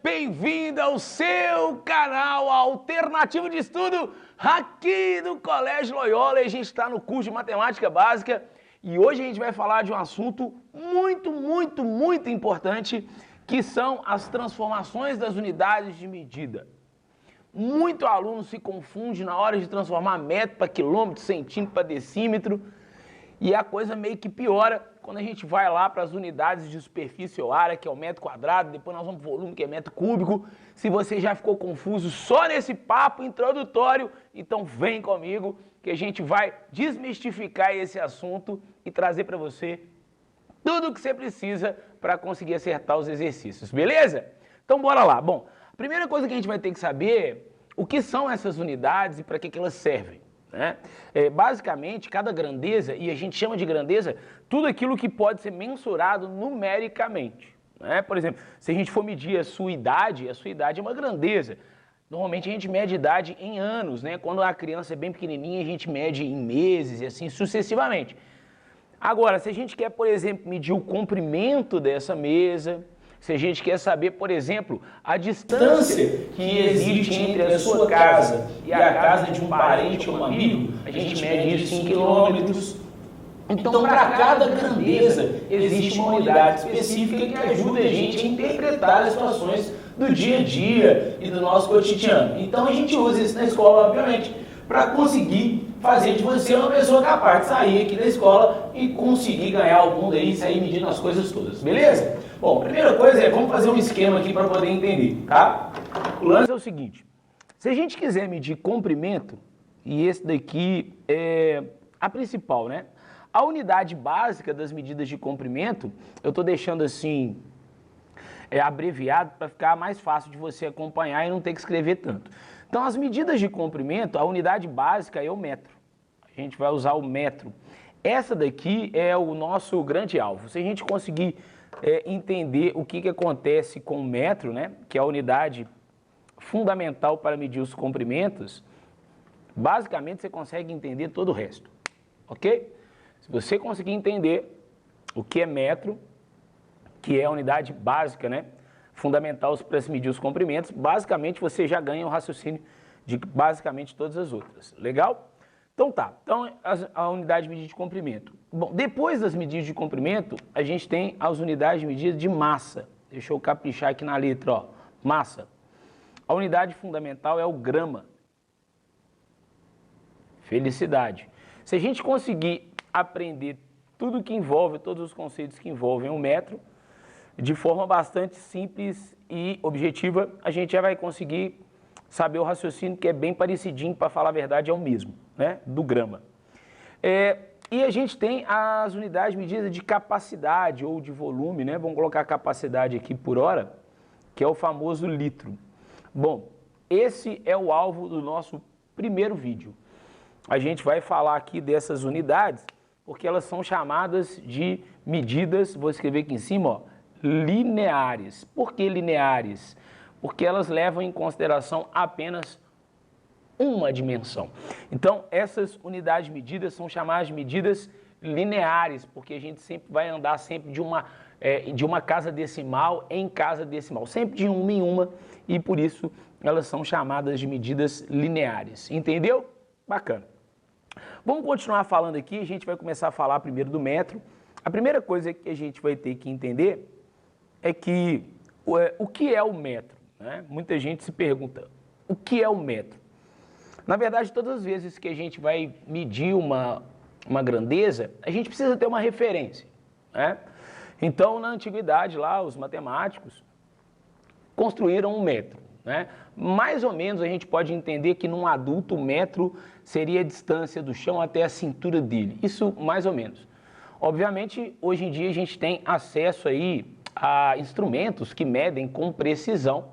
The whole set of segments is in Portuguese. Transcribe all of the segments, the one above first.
bem-vindo ao seu canal alternativo de estudo aqui do Colégio Loyola. A gente está no curso de Matemática Básica e hoje a gente vai falar de um assunto muito importante, que são as transformações das unidades de medida. Muito aluno se confunde na hora de transformar metro para quilômetro, centímetro para decímetro, e a coisa meio que piora quando a gente vai lá para as unidades de superfície ou área, que é o metro quadrado, depois nós vamos para o volume, que é metro cúbico. Se você já ficou confuso só nesse papo introdutório, então vem comigo que a gente vai desmistificar esse assunto e trazer para você tudo o que você precisa para conseguir acertar os exercícios, beleza? Então bora lá. Bom, a primeira coisa que a gente vai ter que saber é o que são essas unidades e para que elas servem. Basicamente, cada grandeza, e a gente chama de grandeza tudo aquilo que pode ser mensurado numericamente. Por exemplo, se a gente for medir a sua idade é uma grandeza. Normalmente a gente mede idade em anos, Quando a criança é bem pequenininha, a gente mede em meses e assim sucessivamente. Agora, se a gente quer, por exemplo, medir o comprimento dessa mesa, se a gente quer saber, por exemplo, a distância que existe entre a sua casa e a casa de um parente ou um amigo, a gente mede isso em quilômetros. Então, para cada grandeza, existe uma unidade específica que ajuda a gente a interpretar as situações do dia a dia e do nosso cotidiano. Então, a gente usa isso na escola, obviamente, para conseguir fazer de você uma pessoa capaz de sair aqui da escola e conseguir ganhar o mundo aí e sair medindo as coisas todas, beleza? Bom, primeira coisa é, vamos fazer um esquema aqui para poder entender, tá? O lance é o seguinte, se a gente quiser medir comprimento, e esse daqui é a principal, A unidade básica das medidas de comprimento, eu estou deixando assim, abreviado para ficar mais fácil de você acompanhar e não ter que escrever tanto. Então, as medidas de comprimento, a unidade básica é o metro. A gente vai usar o metro. Essa daqui é o nosso grande alvo. Se a gente conseguir entender o que acontece com o metro, que é a unidade fundamental para medir os comprimentos, basicamente você consegue entender todo o resto, ok? Se você conseguir entender o que é metro, que é a unidade básica, fundamental para se medir os comprimentos, basicamente você já ganha o raciocínio de basicamente todas as outras. Legal? Então tá, a unidade de medida de comprimento. Bom, depois das medidas de comprimento, a gente tem as unidades de medida de massa. Deixa eu caprichar aqui na letra, ó. Massa. A unidade fundamental é o grama. Felicidade. Se a gente conseguir aprender tudo que envolve, todos os conceitos que envolvem o metro, de forma bastante simples e objetiva, a gente já vai conseguir saber o raciocínio, que é bem parecidinho, para falar a verdade, é o mesmo, do grama. E a gente tem as unidades de medida de capacidade ou de volume, Vamos colocar a capacidade aqui por hora, que é o famoso litro. Bom, esse é o alvo do nosso primeiro vídeo. A gente vai falar aqui dessas unidades, porque elas são chamadas de medidas, vou escrever aqui em cima, ó, lineares. Por que lineares? Porque elas levam em consideração apenas uma dimensão. Então, essas unidades de medida são chamadas de medidas lineares, porque a gente sempre vai andar sempre de uma casa decimal em casa decimal, sempre de uma em uma, e por isso elas são chamadas de medidas lineares. Entendeu? Bacana. Vamos continuar falando aqui, a gente vai começar a falar primeiro do metro. A primeira coisa que a gente vai ter que entender é que o que é o metro? Muita gente se pergunta, o que é o metro? Na verdade, todas as vezes que a gente vai medir uma grandeza, a gente precisa ter uma referência. Então, na antiguidade, lá, os matemáticos construíram um metro. Mais ou menos a gente pode entender que num adulto o metro seria a distância do chão até a cintura dele. Isso mais ou menos. Obviamente, hoje em dia a gente tem acesso aí a instrumentos que medem com precisão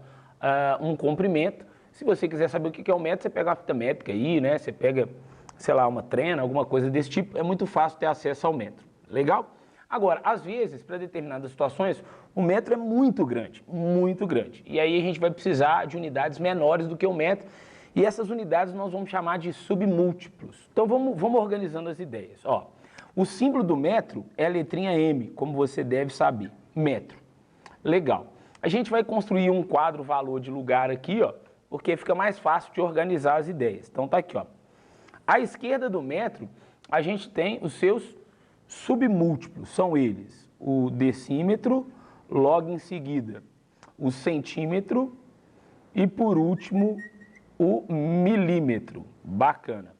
um comprimento. Se você quiser saber o que é um metro, você pega a fita métrica aí, Você pega, sei lá, uma trena, alguma coisa desse tipo. É muito fácil ter acesso ao metro. Legal? Agora, às vezes, para determinadas situações, o metro é muito grande, muito grande. E aí a gente vai precisar de unidades menores do que o metro. E essas unidades nós vamos chamar de submúltiplos. Então vamos organizando as ideias. O símbolo do metro é a letrinha M, como você deve saber. Metro. Legal. A gente vai construir um quadro valor de lugar aqui, ó, porque fica mais fácil de organizar as ideias. Então tá aqui, ó. À esquerda do metro, a gente tem os seus submúltiplos, são eles o decímetro, logo em seguida o centímetro e por último o milímetro. Bacana.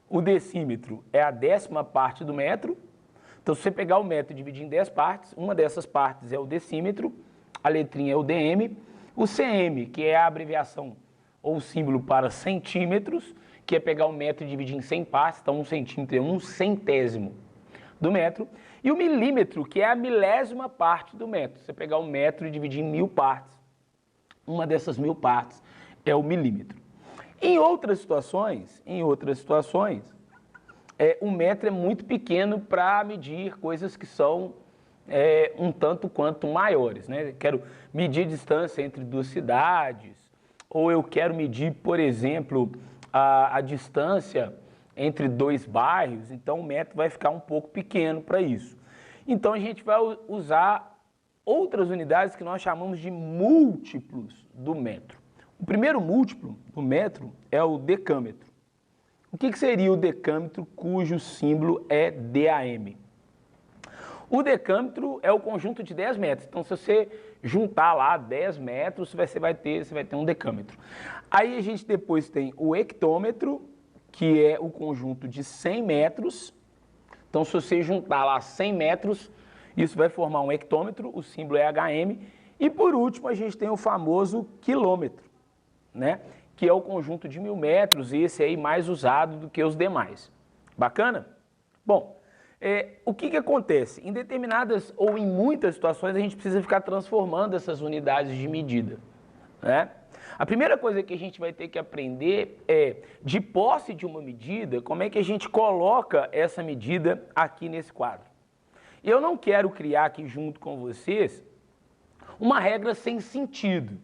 O decímetro é a 10ª parte do metro. Então, se você pegar o metro e dividir em 10 partes, uma dessas partes é o decímetro, a letrinha é o dm, o cm, que é a abreviação ou símbolo para centímetros, que é pegar o metro e dividir em 100 partes, então 1 centímetro é 1/100º do metro, e o milímetro, que é a 1000ª parte do metro. Você pegar o metro e dividir em 1000 partes, uma dessas 1000 partes é o milímetro. Em outras situações, o metro é muito pequeno para medir coisas que são um tanto quanto maiores, né? Eu quero medir distância entre duas cidades, ou eu quero medir, por exemplo, a distância entre 2 bairros, então o metro vai ficar um pouco pequeno para isso. Então a gente vai usar outras unidades que nós chamamos de múltiplos do metro. O primeiro múltiplo do metro é o decâmetro. O que seria o decâmetro cujo símbolo é DAM? O decâmetro é o conjunto de 10 metros. Então, se você juntar lá 10 metros, você vai ter um decâmetro. Aí a gente depois tem o hectômetro, que é o conjunto de 100 metros. Então, se você juntar lá 100 metros, isso vai formar um hectômetro, o símbolo é HM. E por último, a gente tem o famoso quilômetro, né? Que é o conjunto de 1000 metros, e esse aí mais usado do que os demais. Bacana? Bom, o que acontece? Em determinadas ou em muitas situações, a gente precisa ficar transformando essas unidades de medida, né? A primeira coisa que a gente vai ter que aprender é, de posse de uma medida, como é que a gente coloca essa medida aqui nesse quadro. Eu não quero criar aqui junto com vocês uma regra sem sentido,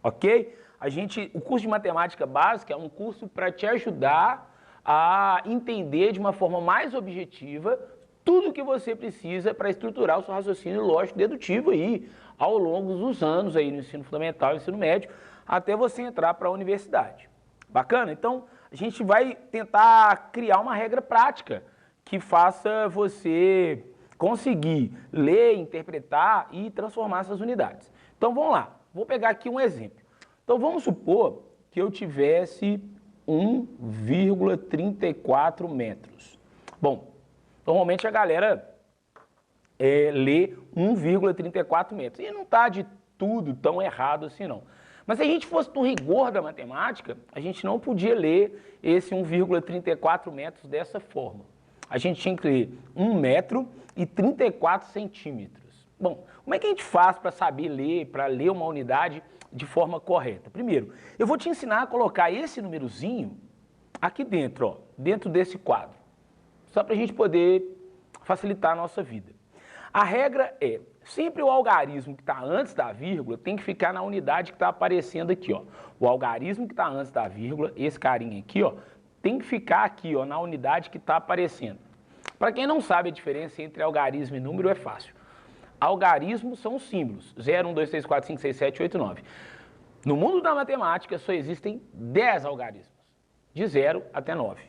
ok? O curso de matemática básica é um curso para te ajudar a entender de uma forma mais objetiva tudo o que você precisa para estruturar o seu raciocínio lógico dedutivo aí ao longo dos anos aí no ensino fundamental e ensino médio, até você entrar para a universidade. Bacana? Então, a gente vai tentar criar uma regra prática que faça você conseguir ler, interpretar e transformar essas unidades. Então, vamos lá. Vou pegar aqui um exemplo. Então, vamos supor que eu tivesse 1,34 metros. Bom, normalmente a galera lê 1,34 metros. E não está de tudo tão errado assim, não. Mas se a gente fosse no rigor da matemática, a gente não podia ler esse 1,34 metros dessa forma. A gente tinha que ler 1 metro e 34 centímetros. Bom, como é que a gente faz para ler uma unidade de forma correta? Primeiro, eu vou te ensinar a colocar esse númerozinho aqui dentro, ó, dentro desse quadro, só para a gente poder facilitar a nossa vida. A regra é, sempre o algarismo que está antes da vírgula tem que ficar na unidade que está aparecendo aqui, ó. O algarismo que está antes da vírgula, esse carinha aqui, ó, tem que ficar aqui, ó, na unidade que está aparecendo. Para quem não sabe a diferença entre algarismo e número, é fácil. Algarismos são os símbolos, 0, 1, 2, 3, 4, 5, 6, 7, 8, 9. No mundo da matemática só existem 10 algarismos, de 0 até 9.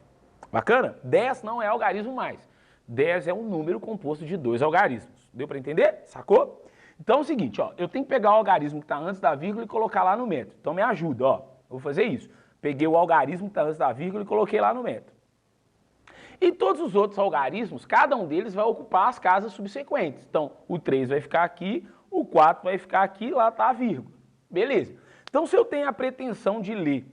Bacana? 10 não é algarismo mais. 10 é um número composto de 2 algarismos. Deu para entender? Sacou? Então é o seguinte, ó, eu tenho que pegar o algarismo que está antes da vírgula e colocar lá no metro. Então me ajuda, ó. Eu vou fazer isso. Peguei o algarismo que está antes da vírgula e coloquei lá no metro. E todos os outros algarismos, cada um deles vai ocupar as casas subsequentes. Então, o 3 vai ficar aqui, o 4 vai ficar aqui, lá está a vírgula. Beleza. Então, se eu tenho a pretensão de ler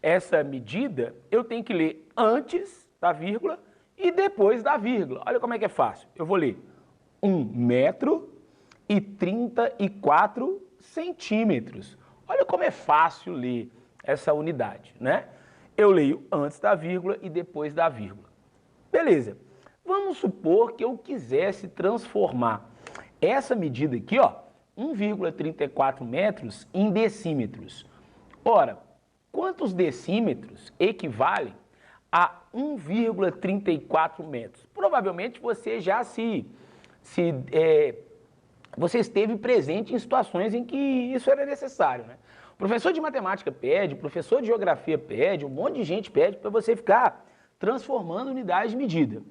essa medida, eu tenho que ler antes da vírgula e depois da vírgula. Olha como é que é fácil. Eu vou ler 1 metro e 34 centímetros. Olha como é fácil ler essa unidade, né? Eu leio antes da vírgula e depois da vírgula. Beleza. Vamos supor que eu quisesse transformar essa medida aqui, ó, 1,34 metros em decímetros. Ora, quantos decímetros equivalem a 1,34 metros? Provavelmente você já se você esteve presente em situações em que isso era necessário, né? O professor de matemática pede, o professor de geografia pede, um monte de gente pede para você ficar transformando unidades de medida.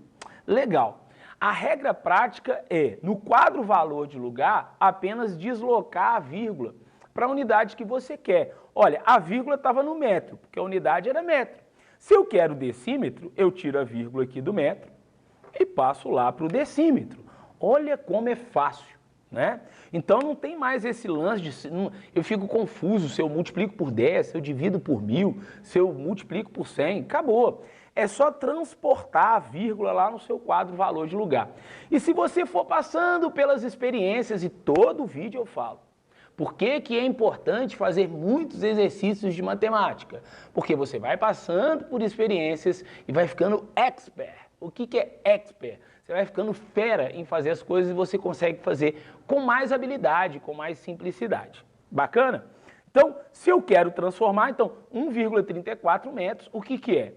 Legal. A regra prática é, no quadro valor de lugar, apenas deslocar a vírgula para a unidade que você quer. Olha, a vírgula estava no metro, porque a unidade era metro. Se eu quero decímetro, eu tiro a vírgula aqui do metro e passo lá para o decímetro. Olha como é fácil. Né? Então não tem mais esse lance de eu fico confuso se eu multiplico por 10, se eu divido por 1000, se eu multiplico por 100, acabou. É só transportar a vírgula lá no seu quadro valor de lugar. E se você for passando pelas experiências, e todo vídeo eu falo, por que que é importante fazer muitos exercícios de matemática? Porque você vai passando por experiências e vai ficando expert. O que que é expert? Você vai ficando fera em fazer as coisas e você consegue fazer com mais habilidade, com mais simplicidade. Bacana? Então, se eu quero transformar, então, 1,34 metros, o que que é?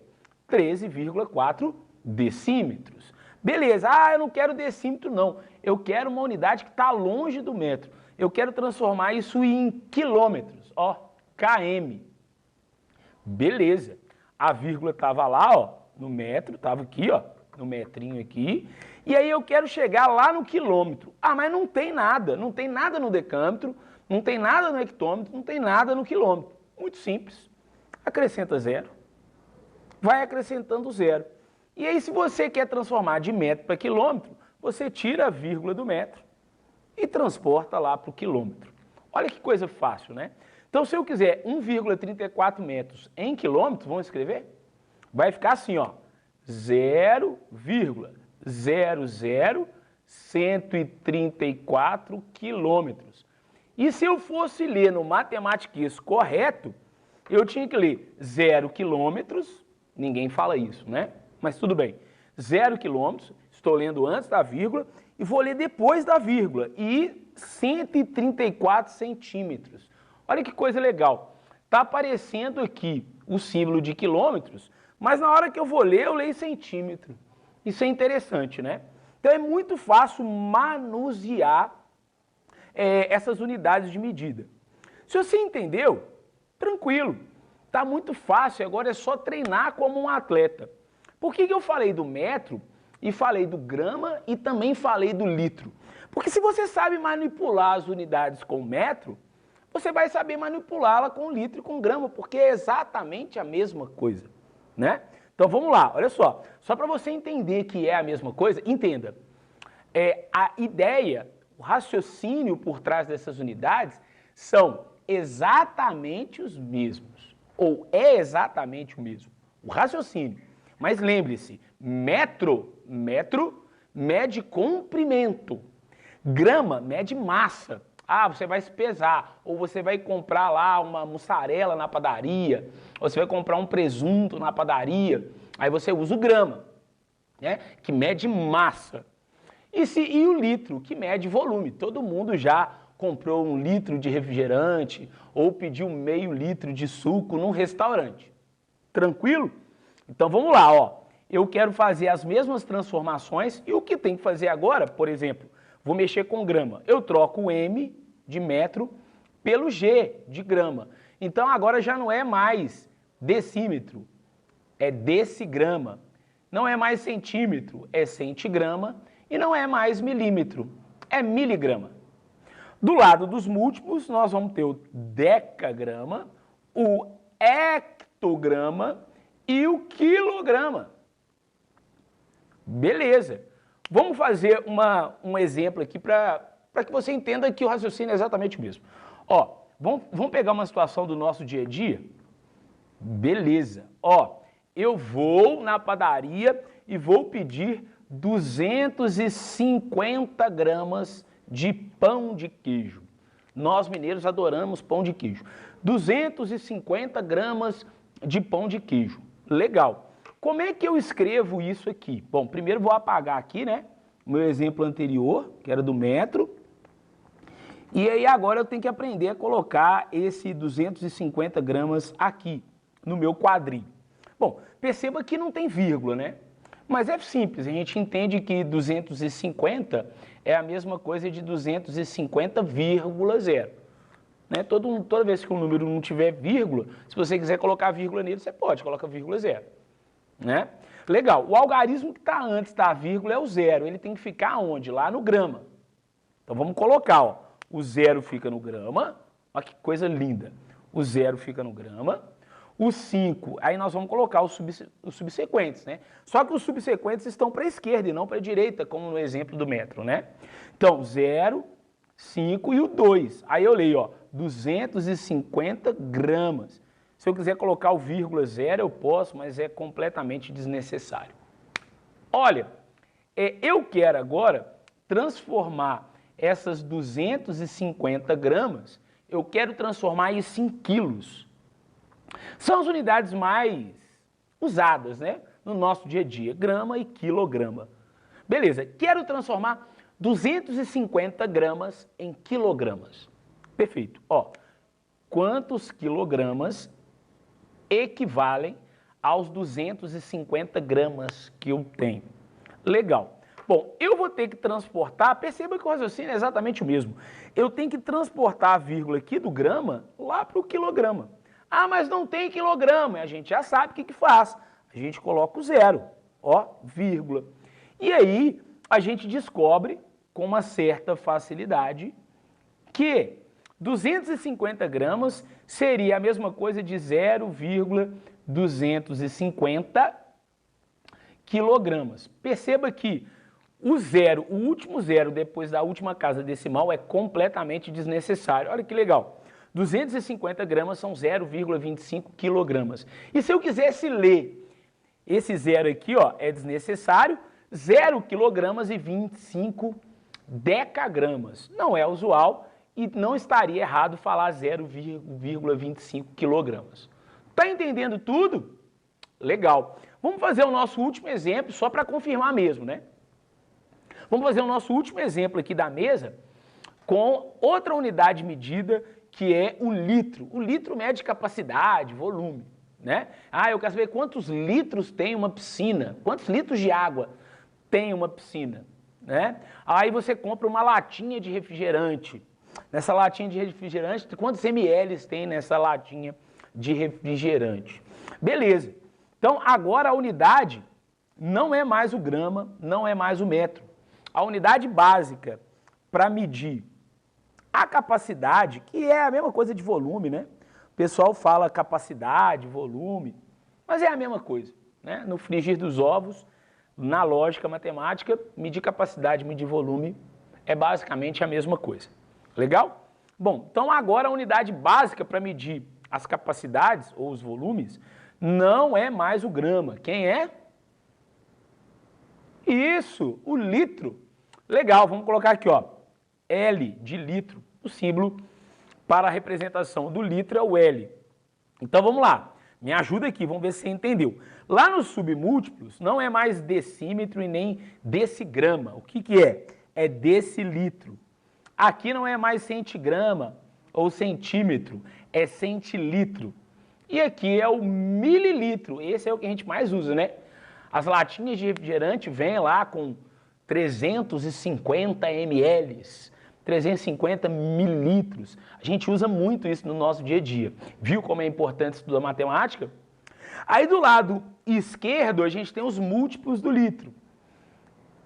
13,4 decímetros. Beleza, eu não quero decímetro não, eu quero uma unidade que está longe do metro. Eu quero transformar isso em quilômetros, ó, km. Beleza, a vírgula estava lá, ó, no metro, estava aqui, ó, no metrinho aqui, e aí eu quero chegar lá no quilômetro. Mas não tem nada no decâmetro, não tem nada no hectômetro, não tem nada no quilômetro. Muito simples. Acrescenta zero, vai acrescentando zero. E aí se você quer transformar de metro para quilômetro, você tira a vírgula do metro e transporta lá para o quilômetro. Olha que coisa fácil, né? Então se eu quiser 1,34 metros em quilômetros, vamos escrever? Vai ficar assim, ó. 0,00134 quilômetros. E se eu fosse ler no Matematiquês correto, eu tinha que ler 0 quilômetros, ninguém fala isso, né? Mas tudo bem. 0 quilômetros, estou lendo antes da vírgula, e vou ler depois da vírgula, e 134 centímetros. Olha que coisa legal. Está aparecendo aqui o símbolo de quilômetros, mas na hora que eu vou ler, eu leio centímetro. Isso é interessante, né? Então é muito fácil manusear essas unidades de medida. Se você entendeu, tranquilo. Está muito fácil, agora é só treinar como um atleta. Por que eu falei do metro e falei do grama e também falei do litro? Porque se você sabe manipular as unidades com metro, você vai saber manipulá-la com litro e com grama, porque é exatamente a mesma coisa. Né? Então vamos lá, olha só para você entender que é a mesma coisa, entenda, a ideia, o raciocínio por trás dessas unidades são exatamente os mesmos, ou é exatamente o mesmo, o raciocínio, mas lembre-se, metro mede comprimento, grama mede massa. Você vai se pesar, ou você vai comprar lá uma mussarela na padaria, ou você vai comprar um presunto na padaria, aí você usa o grama, né, que mede massa. E o litro, que mede volume. Todo mundo já comprou 1 litro de refrigerante ou pediu meio litro de suco num restaurante. Tranquilo? Então vamos lá, ó. Eu quero fazer as mesmas transformações e o que tem que fazer agora, por exemplo, vou mexer com grama. Eu troco o M de metro pelo G de grama. Então agora já não é mais decímetro, é decigrama. Não é mais centímetro, é centigrama. E não é mais milímetro, é miligrama. Do lado dos múltiplos, nós vamos ter o decagrama, o hectograma e o quilograma. Beleza. Vamos fazer um exemplo aqui para que você entenda que o raciocínio é exatamente o mesmo. Ó, vamos pegar uma situação do nosso dia a dia? Beleza. Ó, eu vou na padaria e vou pedir 250 gramas de pão de queijo. Nós mineiros adoramos pão de queijo. 250 gramas de pão de queijo. Legal. Como é que eu escrevo isso aqui? Bom, primeiro vou apagar aqui, né? O meu exemplo anterior, que era do metro. E aí agora eu tenho que aprender a colocar esse 250 gramas aqui, no meu quadrinho. Bom, perceba que não tem vírgula, né? Mas é simples, a gente entende que 250 é a mesma coisa de 250,0. Né? Toda vez que um número não tiver vírgula, se você quiser colocar vírgula nele, você pode, coloca vírgula 0. Né? Legal, o algarismo que está antes da vírgula é o 0, ele tem que ficar onde? Lá no grama. Então vamos colocar, ó, o 0 fica no grama, olha que coisa linda, o 0 fica no grama, o 5, aí nós vamos colocar os subsequentes, né? Só que os subsequentes estão para a esquerda e não para a direita, como no exemplo do metro, né? Então, 0, 5 e o 2. Aí eu leio, ó, 250 gramas. Se eu quiser colocar o vírgula 0, eu posso, mas é completamente desnecessário. Olha, eu quero agora transformar essas 250 gramas, eu quero transformar isso em quilos. São as unidades mais usadas, né, no nosso dia a dia, grama e quilograma. Beleza, quero transformar 250 gramas em quilogramas. Perfeito. Ó, quantos quilogramas equivalem aos 250 gramas que eu tenho? Legal. Bom, eu vou ter que transportar, perceba que o raciocínio é exatamente o mesmo. Eu tenho que transportar a vírgula aqui do grama lá para o quilograma. Ah, mas não tem quilograma. A gente já sabe o que faz. A gente coloca o 0, ó, vírgula. E aí a gente descobre com uma certa facilidade que 250 gramas seria a mesma coisa de 0,250 quilogramas. Perceba que o 0, o último 0 depois da última casa decimal é completamente desnecessário. Olha que legal. 250 gramas são 0,25 quilogramas. E se eu quisesse ler esse 0 aqui, ó, é desnecessário, 0 quilogramas e 25 decagramas. Não é usual e não estaria errado falar 0,25 quilogramas. Tá entendendo tudo? Legal. Vamos fazer o nosso último exemplo só para confirmar mesmo, né? Vamos fazer o nosso último exemplo aqui da mesa com outra unidade de medida que é o litro. O litro mede capacidade, volume, né? Ah, eu quero saber quantos litros tem uma piscina, quantos litros de água tem uma piscina, né? Aí você compra uma latinha de refrigerante. Nessa latinha de refrigerante, quantos ml tem nessa latinha de refrigerante? Beleza. Então, agora a unidade não é mais o grama, não é mais o metro. A unidade básica para medir a capacidade, que é a mesma coisa de volume, né? O pessoal fala capacidade, volume, mas é a mesma coisa, né? No frigir dos ovos, na lógica matemática, medir capacidade, medir volume é basicamente a mesma coisa. Legal? Bom, então agora a unidade básica para medir as capacidades ou os volumes não é mais o grama. Quem é? Isso, o litro. Legal, vamos colocar aqui, ó, L de litro. O símbolo para a representação do litro é o L. Então vamos lá, me ajuda aqui, vamos ver se você entendeu. Lá nos submúltiplos não é mais decímetro e nem decigrama. O que é? É decilitro. Aqui não é mais centigrama ou centímetro, é centilitro. E aqui é o mililitro, esse é o que a gente mais usa, né? As latinhas de refrigerante vêm lá com 350 ml, 350 mililitros. A gente usa muito isso no nosso dia a dia. Viu como é importante estudar matemática? Aí do lado esquerdo a gente tem os múltiplos do litro.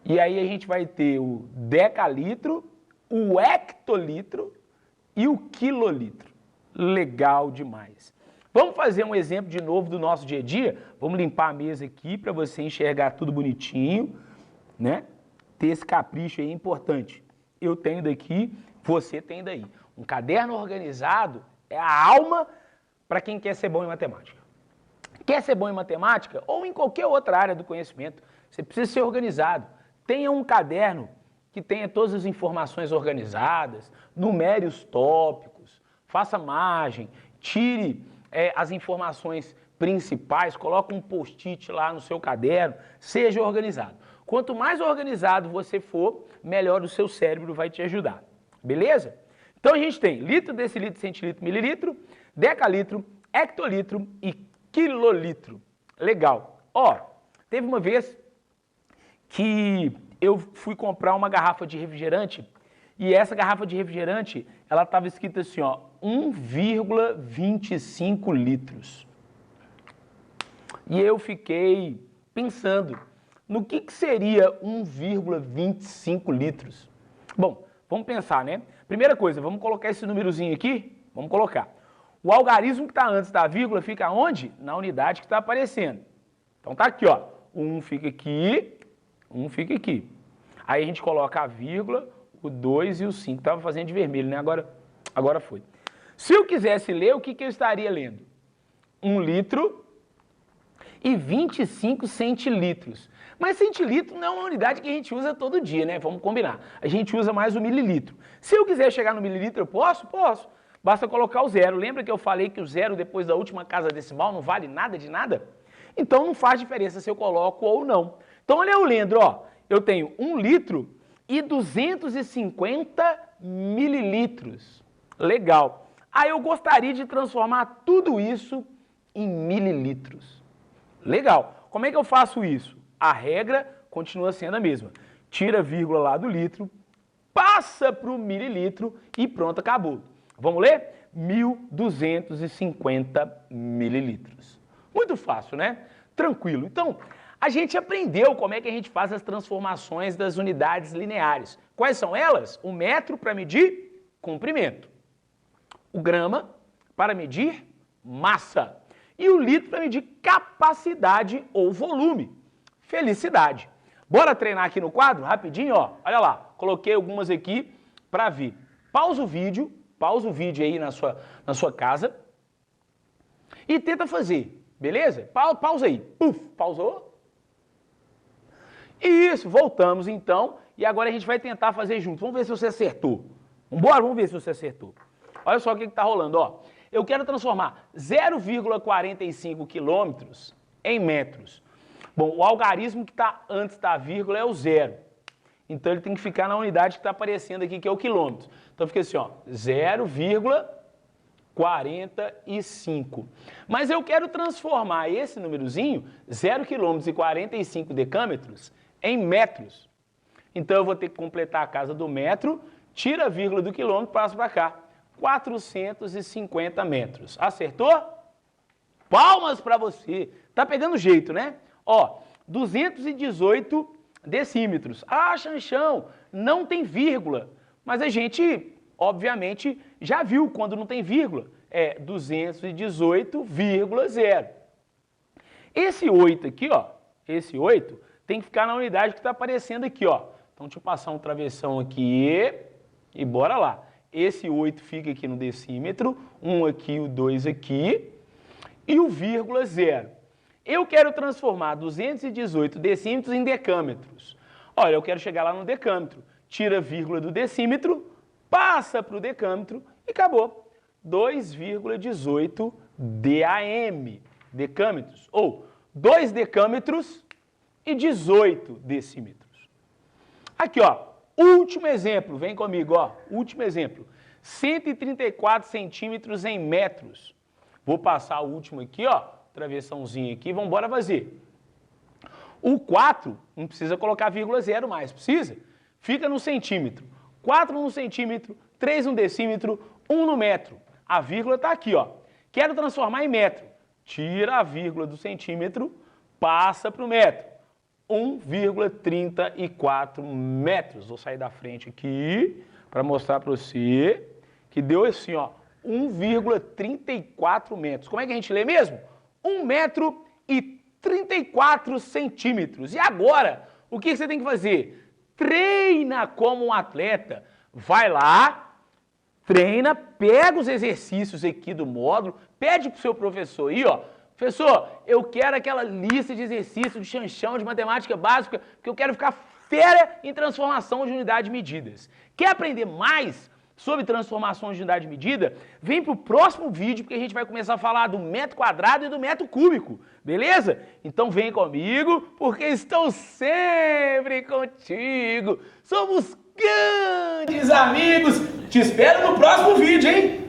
E aí a gente vai ter o decalitro, o hectolitro e o quilolitro. Legal demais. Vamos fazer um exemplo de novo do nosso dia a dia? Vamos limpar a mesa aqui para você enxergar tudo bonitinho, né? Ter esse capricho aí é importante. Eu tenho daqui, você tem daí. Um caderno organizado é a alma para quem quer ser bom em matemática. Quer ser bom em matemática ou em qualquer outra área do conhecimento, você precisa ser organizado. Tenha um caderno que tenha todas as informações organizadas, numere os tópicos, faça margem, tire as informações principais, coloque um post-it lá no seu caderno, seja organizado. Quanto mais organizado você for, melhor o seu cérebro vai te ajudar. Beleza? Então a gente tem litro, decilitro, centilitro, mililitro, decalitro, hectolitro e quilolitro. Legal. Ó, teve uma vez que eu fui comprar uma garrafa de refrigerante e essa garrafa de refrigerante, ela estava escrita assim, ó, 1,25 litros. E eu fiquei pensando no que seria 1,25 litros. Bom, vamos pensar, né? Primeira coisa, vamos colocar esse númerozinho aqui, vamos colocar. O algarismo que está antes da vírgula fica onde? Na unidade que está aparecendo. Então tá aqui, ó, 1 fica aqui, 1 fica aqui. Aí a gente coloca a vírgula, o 2 e o 5. Estava fazendo de vermelho, né? Agora foi. Se eu quisesse ler, o que eu estaria lendo? 1 litro e 25 centilitros. Mas centilitro não é uma unidade que a gente usa todo dia, né? Vamos combinar. A gente usa mais o mililitro. Se eu quiser chegar no mililitro, eu posso? Posso. Basta colocar o zero. Lembra que eu falei que o zero depois da última casa decimal não vale nada de nada? Então não faz diferença se eu coloco ou não. Então olha eu lendo, ó. Eu tenho 1 litro e 250 mililitros. Legal. Aí eu gostaria de transformar tudo isso em mililitros. Legal. Como é que eu faço isso? A regra continua sendo a mesma. Tira a vírgula lá do litro, passa para o mililitro e pronto, acabou. Vamos ler? 1.250 mililitros. Muito fácil, né? Tranquilo. Então, a gente aprendeu como é que a gente faz as transformações das unidades lineares. Quais são elas? O metro para medir comprimento. O grama para medir massa. E o litro para medir capacidade ou volume. Felicidade. Bora treinar aqui no quadro? Rapidinho, ó. Olha lá. Coloquei algumas aqui para ver. Pausa o vídeo aí na sua casa e tenta fazer, beleza? Pausa aí. Puf, pausou? Isso, voltamos então e agora a gente vai tentar fazer junto. Vamos ver se você acertou. Vambora, vamos ver se você acertou. Olha só o que está rolando, ó. Eu quero transformar 0,45 quilômetros em metros. Bom, o algarismo que está antes da vírgula é o zero. Então ele tem que ficar na unidade que está aparecendo aqui, que é o quilômetro. Então fica assim, ó, 0,45. Mas eu quero transformar esse númerozinho, 0 quilômetros e 45 decâmetros, em metros. Então eu vou ter que completar a casa do metro, tira a vírgula do quilômetro, passa para cá. 450 metros. Acertou? Palmas para você. Tá pegando jeito, né? Ó, 218 decímetros. Ah, Chanchão, não tem vírgula. Mas a gente, obviamente, já viu quando não tem vírgula. É 218,0. Esse 8 aqui, ó, esse 8 tem que ficar na unidade que está aparecendo aqui, ó. Então, deixa eu passar um travessão aqui e bora lá. Esse 8 fica aqui no decímetro, 1 aqui, o 2 aqui e o vírgula 0. Eu quero transformar 218 decímetros em decâmetros. Olha, eu quero chegar lá no decâmetro. Tira a vírgula do decímetro, passa para o decâmetro e acabou. 2,18 DAM, decâmetros. Ou 2 decâmetros e 18 decímetros. Aqui, ó, último exemplo, vem comigo, ó, último exemplo. 134 centímetros em metros. Vou passar o último aqui, ó, travessãozinho aqui, vamos embora fazer. O 4, não precisa colocar vírgula 0 mais, precisa? Fica no centímetro. 4 no centímetro, 3 no decímetro, 1 no metro. A vírgula está aqui, ó. Quero transformar em metro. Tira a vírgula do centímetro, passa para o metro. 1,34 metros. Vou sair da frente aqui para mostrar para você que deu assim, ó, 1,34 metros. Como é que a gente lê mesmo? 1 metro e 34 centímetros. E agora, o que você tem que fazer? Treina como um atleta. Vai lá, treina, pega os exercícios aqui do módulo, pede para o seu professor aí, ó. Professor, eu quero aquela lista de exercícios de chanchão, de matemática básica, porque eu quero ficar fera em transformação de unidade de medidas. Quer aprender mais sobre transformações de unidade de medida? Vem para o próximo vídeo, porque a gente vai começar a falar do metro quadrado e do metro cúbico, beleza? Então vem comigo, porque estou sempre contigo. Somos grandes amigos. Te espero no próximo vídeo, hein?